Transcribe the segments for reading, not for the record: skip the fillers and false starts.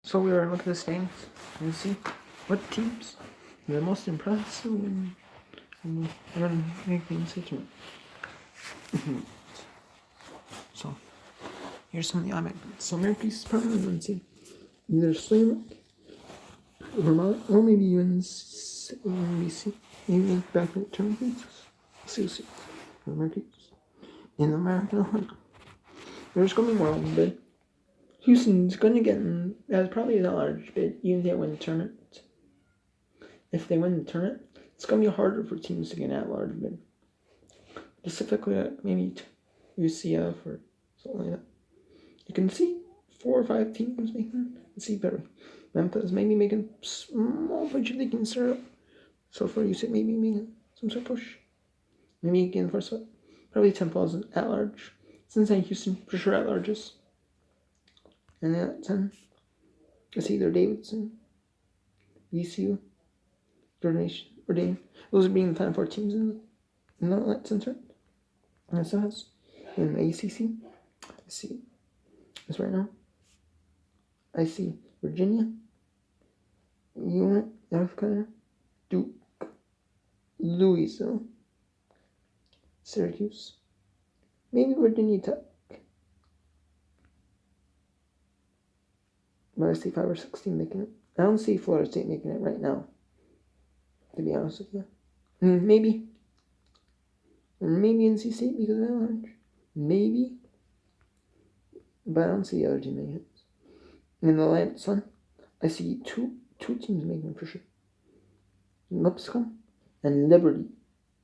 So we are looking at the standings and see what teams are the most impressive and making statement. So here's some of the automatic. So America's probably going to see either Slamrock, Vermont, or maybe even NBC. Maybe back at tournaments. See. America's in the American Hunt. There's going to be more of them, but Houston's going to get as probably a large bid, even if they win the tournament. If they win the tournament, it's going to be harder for teams to get at large bid. Specifically, maybe UCF or something like that. You can see 4 or 5 teams making. You see better. Memphis maybe making small push if they can start up. So for UCF, maybe making some sort of push. Maybe again for spot. Probably Temple at large. Cincinnati, Houston, for sure at larges. And then at 10, it's either Davidson, VCU, Donation, or Dane. Those are being the Final Four teams in that center. And so has in the ACC. I see this right now. I see Virginia, UNT, North Carolina, Duke, Louisville, Syracuse, maybe Virginia Tech. But I see 5 or 6 teams making it. I don't see Florida State making it right now, to be honest with you. Maybe. And maybe NC State because of that large. Maybe. But I don't see the other team making it. In the Atlantic Sun, I see two teams making it for sure. Lipscomb and Liberty.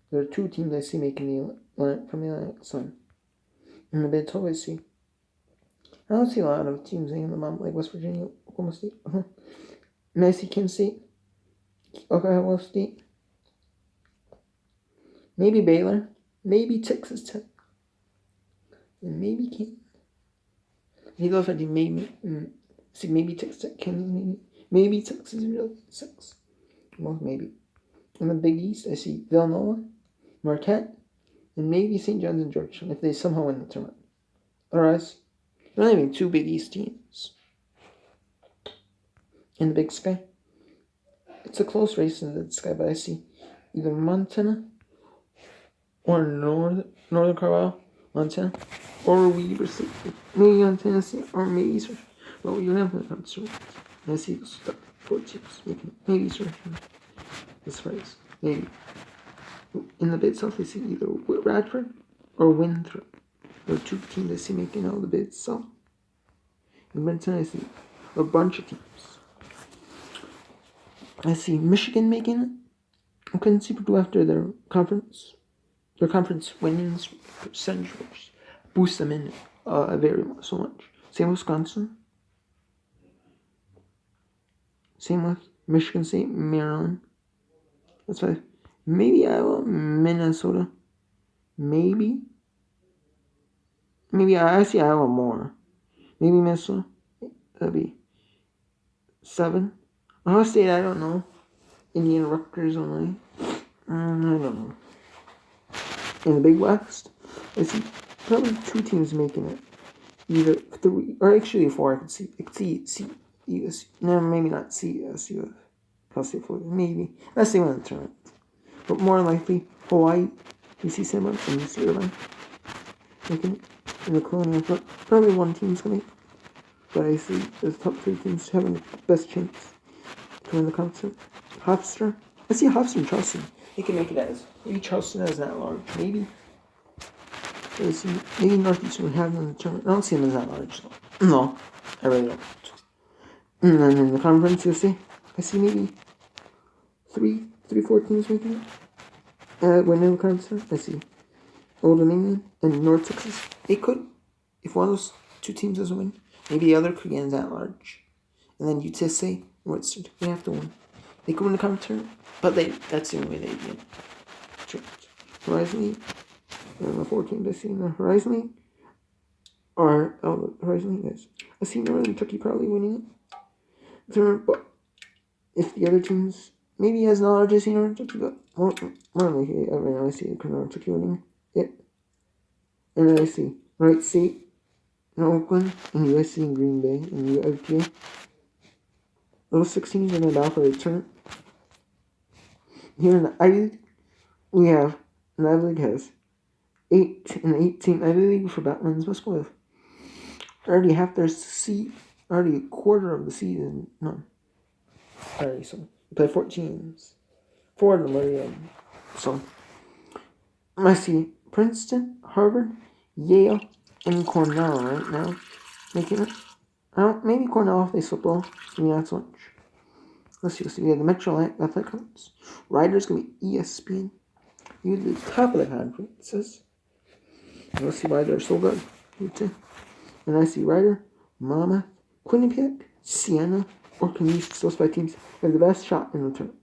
There are 2 teams I see making from the Atlantic Sun. In the Big 12, I see. I don't see a lot of teams making them up, like West Virginia, Oklahoma State. And I see Kansas State, Oklahoma State, maybe Baylor, maybe Texas Tech, and maybe Kansas. If you go for the maybe Texas Tech, Kansas, maybe Texas real 6. Well, maybe. In the Big East, I see Villanova, Marquette, and maybe St. John's and Georgetown if they somehow win the tournament. Otherwise, there are only 2 Big East teams. In the Big Sky, it's a close race in the Sky, but I see either Montana or Northern Colorado, Montana, or Weber State. Maybe on Tennessee, or maybe Eastern. Well, you have that answer. I see those 4 teams making maybe Eastern. This race, maybe. In the Big South, I see either Radford or Winthrop. There are 2 teams I see making out of the Big South. In Benton, I see a bunch of teams. I see Michigan making it. I couldn't see Purdue after their conference winnings percentage, which boosts them in very much, so much. Same with Wisconsin. Same with Michigan State, Maryland. That's why maybe Iowa, Minnesota. Maybe I see Iowa more. Maybe Minnesota. That'd be 7. Ohio State, I don't know. Indiana, Rutgers only. I don't know. In the Big West, I see probably 2 teams making it. Either 3, or actually 4. I could see USC. No, maybe not CSU. Cal State, Florida. Maybe. Unless they win the tournament. But more likely, Hawaii, UC San Marcos, and UC Irvine making it. In the Colonial Front, probably 1 team's going to make it. But I see the top 3 teams having the best chance to win the conference. Hofstra. I see Hofstra and Charleston. They can make it as. Maybe Charleston as that large. Maybe. I see. Maybe Northeastern would have them in the tournament. I don't see them as that large, though. No. I really don't. And then in the conference, you'll see. I see maybe 4 teams making it. Winning the conference. I see Old Dominion and North Texas. They could. If one of those 2 teams doesn't win, maybe the other could get that large. And then UTSA and Woodstock, they have to win. They could win the conference tournament, but that's the only way they get Horizon League, and the 4 teams I see in the Horizon League are, the Horizon League is, I see Northern Kentucky probably winning it. But if the other teams, maybe as large as Northern Kentucky, but more likely, right now I see Northern Kentucky winning it. And then I see Wright State in Oakland, and USC in Green Bay, and UFPA. Those 6 teams in the battle for the tournament. Here in the Ivy League, we have the Ivy League has 8 Ivy League for Batman's Basketball have already half their seed, already a quarter of the season. No, already so play 4 teams. 4 of them already. So I see Princeton, Harvard, Yale, and Cornell right now making it. Maybe Cornell if they slip off. Maybe not so much. Let's see. We have the Metro Athletic Conference. Riders gonna be ESPN. You the top of the conferences. Let's see why they're so good. And I see Rider, Monmouth, Quinnipiac, Siena, or Canisius. Those 5 teams have the best shot in the tournament.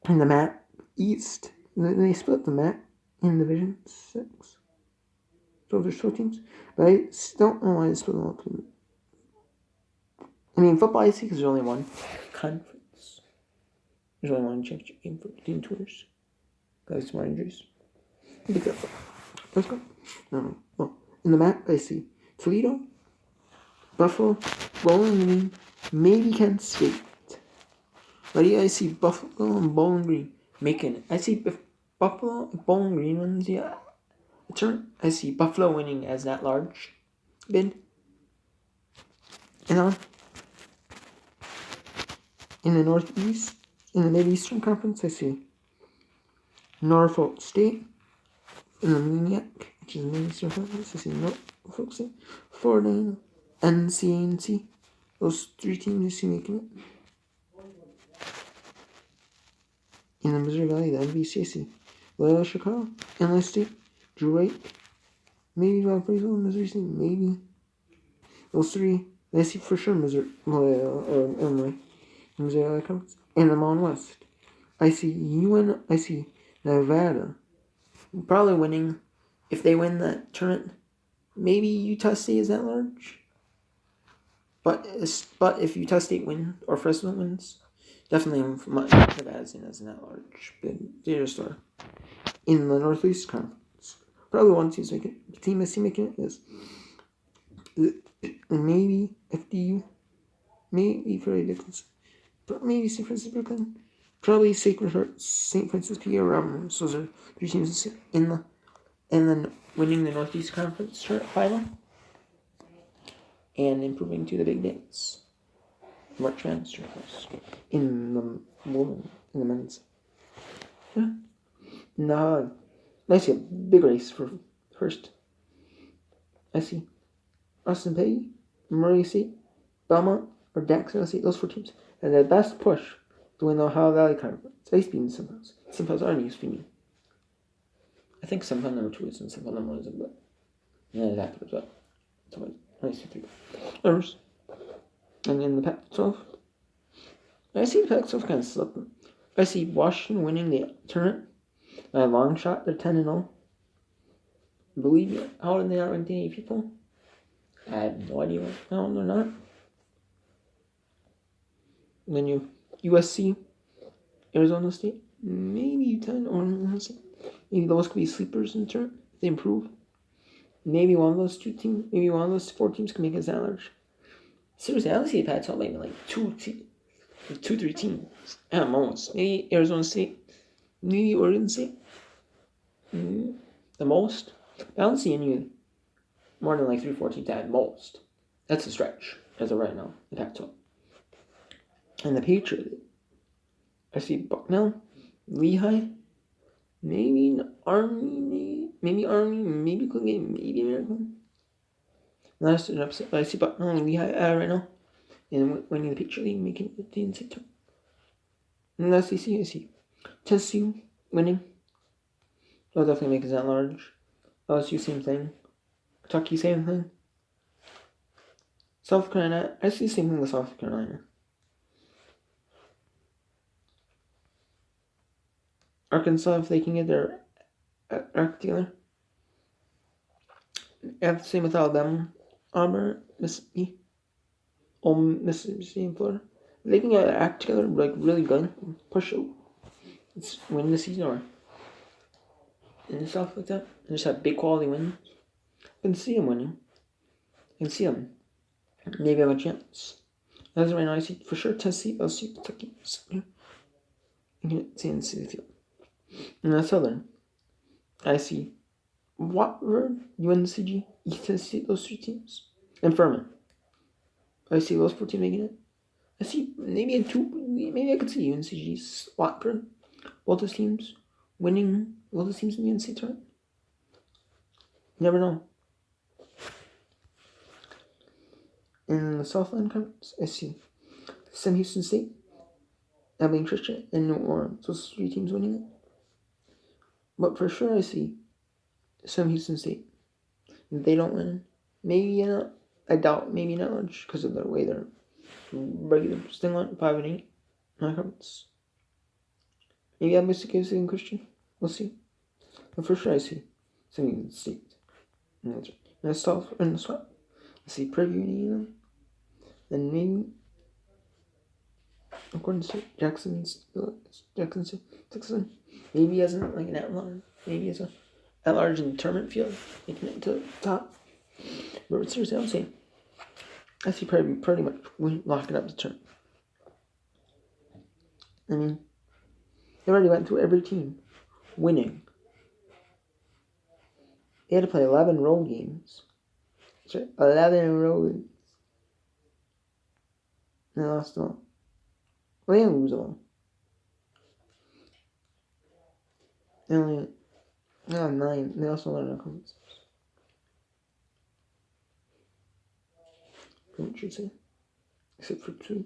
In the MAC East, they split the MAC in Division 6. So there's 4 teams. But I don't know why they split them up. I mean, football I see because there's only one conference. There's only one championship game for team tours. Got some more injuries. Let's go. No. Well, in the MAC I see Toledo, Buffalo, Bowling Green, maybe Kent State. But yeah, I see Buffalo and Bowling Green making it. I see Buffalo and Bowling Green wins, yeah. I see Buffalo winning as that large bid. And in the Northeast, in the Mid-Eastern Conference, I see Norfolk State. In the MENIAC, which is the Mid-Eastern Conference, I see Norfolk State, Florida, NCAC. Those 3 teams you see making it. In the Missouri Valley, the MVC, I see Loyola Chicago, Illinois State, Drake, maybe Valparaiso, Missouri State, maybe. Those 3, I see for sure Missouri, or Illinois, Missouri Valley Conference. And the Mountain West, I see I see Nevada, probably winning. If they win that tournament, maybe Utah State is that large. But if Utah State wins or Fresno wins, definitely Nevada's in as that large. But they're just in the Northeast Conference. Probably one team making it. The team I see making it is maybe FDU, maybe Prairie Dickinson, maybe St. Francis Brooklyn, probably Sacred Heart, St. Francis Pierre Robins. Those are 3 teams in then winning the Northeast Conference final and improving to the big dance. March Madness in the men's. Yeah. No, I see a big race for first. I see Austin Peay, Murray State, Belmont, or Jackson State. Those 4 teams and the best push to win the Ohio Valley Conference. I used to be in Simcoes. Simcoes aren't used to be. I think Simcoe number 2 is and Simcoe number 1 isn't, but yeah, exactly. But so I used to 3 numbers. And in the Pac-12, I see the Pac-12 kind of slipping. I see Washington winning the tournament by a long shot. They're 10-0. Believe me, how did they not rank 8 people? I have no idea how they're not. And then you USC, Arizona State, maybe U10 or maybe those could be sleepers in turn. If they improve. Maybe one of those 2 teams, maybe one of those 4 teams can make us that large. Seriously, I would see the Pac-12 maybe like 2-3 teams at most. Maybe Arizona State, maybe Oregon State. The most. I don't see any more than like 3-4 teams at most. That's a stretch as of right now. The Pac-12. And the Patriot, I see Bucknell, Lehigh, maybe Army, maybe Colgate, maybe American. Last upset, I see Bucknell and Lehigh right now, and winning the Patriot League, making it the NCAA tournament. And last I see TSU winning. They'll definitely make it that large. LSU same thing. Kentucky same thing. South Carolina, I see the same thing with South Carolina. Arkansas, if they can get their act together. And the same with Alabama, Auburn, Mississippi, Mississippi and Florida. If they can get their act together, like really good, push it, let's win the season or and stuff like that, and just have big quality wins. I can see them winning. I can see them maybe have a chance. As of right now, I see for sure Tennessee, LSU, Kentucky. You can see in the city field. In the Southern, I see Watford, UNCG, East Tennessee, those 3 teams. And Furman. I see those 4 teams making it. I see maybe maybe I could see UNCG's Watford. Both those teams winning, both those teams in the NCAA tournament. You never know. In the Southland Conference, I see Sam Houston State, Abilene Christian, and New Orleans. Those 3 teams winning it. But for sure, I see Sam Houston State. If they don't win, maybe not. I doubt maybe not much because of the way they're regular still on 5-8 conference. Maybe I'm mistaken in Christian. We'll see. But for sure, I see Sam Houston State. And the South and the Swap. I see Preview in them. Then maybe, according to Jackson, maybe as an at-large, maybe as an at-large in the tournament field, making it to the top. But seriously, I'm saying, I see pretty much locking up the tournament. I mean, they already went through every team winning. They had to play 11 road games. That's right, 11 road. And they lost them all. Well, they didn't lose them all. They only 9. They also learned our comments. I should say. Except for 2.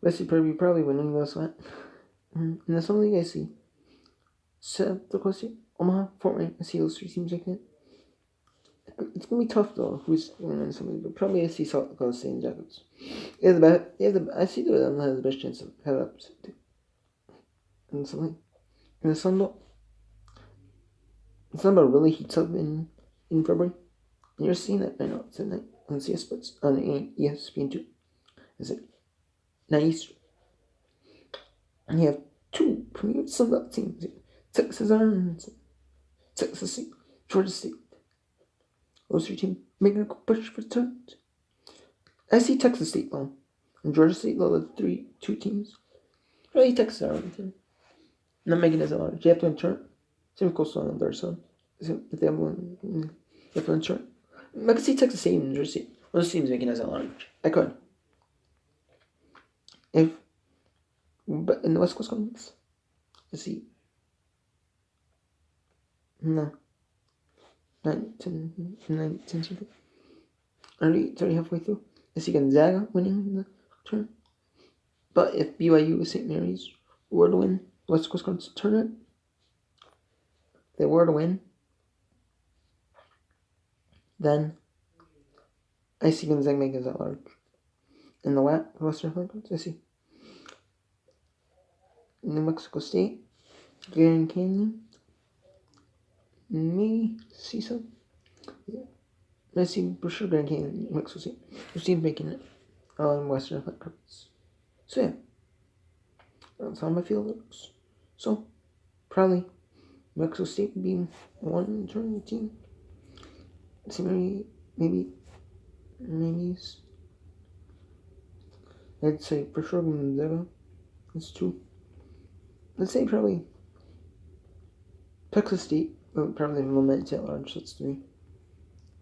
Wesley probably winning this one. And that's something I see. South Dakota State, Omaha, Fort Wayne. I see those 3 teams like that. It's gonna be tough though. Who's winning something? But probably I see South Dakota State and Jackets. I see them has the best chance of head up and something. In the Sun Belt, the Sun Belt really heats up in February. And you're seeing that right now. It's at night on CS Sports on ESPN2. Is it 9 Eastern? And you have 2 premier Sun Belt teams: Texas Arms, Texas State, Georgia State. Those 3 teams making a push for the tournament. I see Texas State though, and Georgia State though, the 2 teams. Really, Texas Arlington. Not making it as a large. You have to ensure. Same with Coastal on the other side. If they have one, you have to ensure. I could see Texas State and Georgia State. Those teams making it as a large. I could. But in the West Coast Conference, I see. No. 9, 10, 10. It's already halfway through. I see Gonzaga winning the tournament. But if BYU with St. Mary's were to win the West Coast Conference tournament, they were to win, then I see Gonzaga making it that large. In the Western Conference, I see New Mexico State, Grand Canyon, maybe see some. Yeah. I see for sure Grand Canyon, New Mexico State. Those teams making it on Western Conference. So yeah, that's how my field looks. So probably Mexico State being one tournament team. See maybe I'd say for sure Gonzaga. That's 2. Let's say probably Texas State, but probably momentum at large, so that's 3.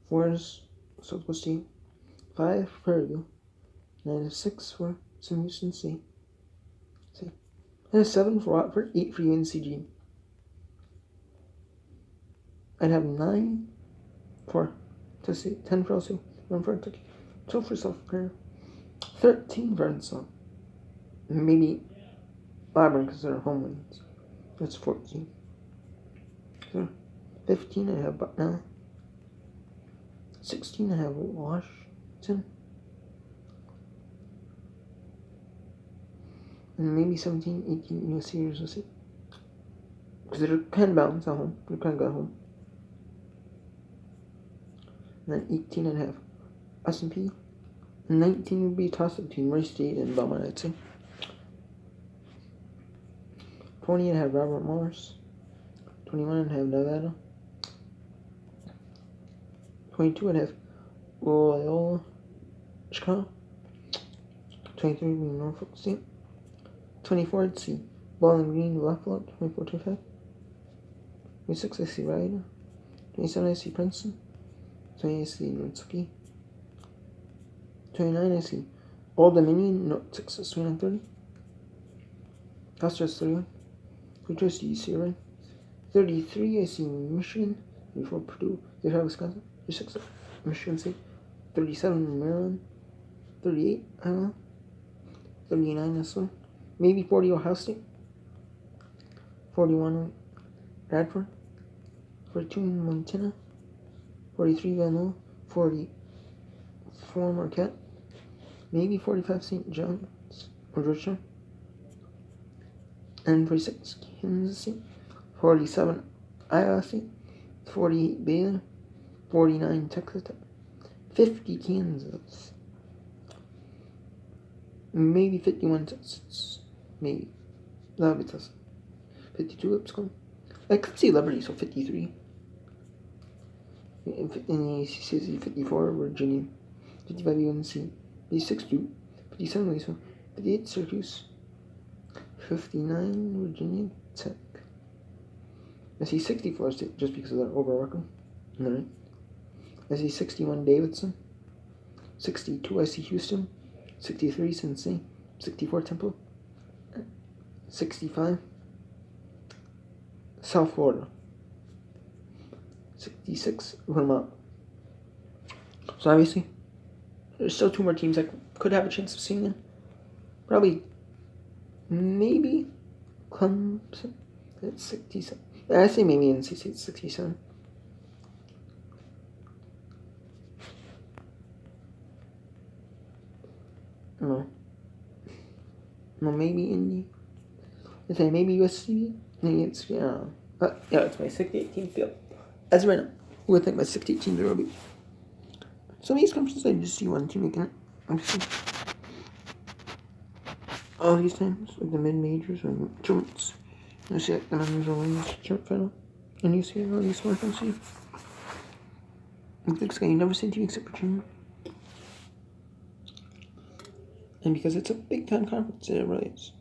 4 is South Coast State. 5 for Purdue. 9 is 6 for Sam Houston State. And 7 for Watford, 8 for UNCG. I'd have 9 for Tennessee, 10 for LSU, 1 for Kentucky, 12 for South Carolina, 13 for Arkansas. Maybe Auburn because they're home wins. That's 14. So 15 I have Bucknell. 16 I have Washington. And maybe 17, 18 USC or USC. Because they're kind of balanced at home. They're kind of good at home. And then 18 I'd have S&P. And 19 would be a toss-up between Murray State and Belmont, I'd say. 20 I'd have Robert Morris. 21 I'd have Nevada. 22 I'd have Loyola. Chicago. 23 being Norfolk State. 24 I see Bowling Green, Buffalo. 24, 25. 26 I see Rider. 27 I see Princeton. 28 I see Kentucky. 29 I see Old Dominion, North Texas. 29, 30. Hofstra's 31. 32 I see UCLA. 33 I see Michigan. 34 Purdue. 35 Wisconsin. 36 Michigan State. 37 Maryland. 38 Iowa. 39 Minnesota. Maybe 40 Ohio State. 41 Radford. 42 Montana. 43 Villanova. 44 Marquette. Maybe 45 St. John's or Georgetown. And 46 Kansas State. 47 Iowa State. 48 Baylor. 49 Texas Tech. 50 Kansas. Maybe 51 Texas. Maybe. That would be Texas. 52 Lipscomb. I could see Liberty, so 53. In the ACC, 54 Virginia. 55 UNC. 56 Duke. 57 Louisville. 58 Syracuse. 59 Virginia Tech. I see 64 State just because of their overworking. Alright. I see 61 Davidson. 62 I see Houston. 63 Cincinnati. 64 Temple. 65 South Florida. 66 Vermont. So obviously, there's still 2 more teams I could have a chance of seeing in. Probably, maybe Clemson at 67. I say maybe NC State 67. No, maybe Indy. I say maybe USC. Maybe it's yeah, it's my 68 team field. As of right now, who I think my 68 teams will be. Some of these conferences I just see one team making it. Obviously, all these times, like the mid-majors or tournaments, you see like the members will win this tournament final, and you see all these small conferences. Like this guy, you never see a team except Virginia. And because it's a big time conference, it really is.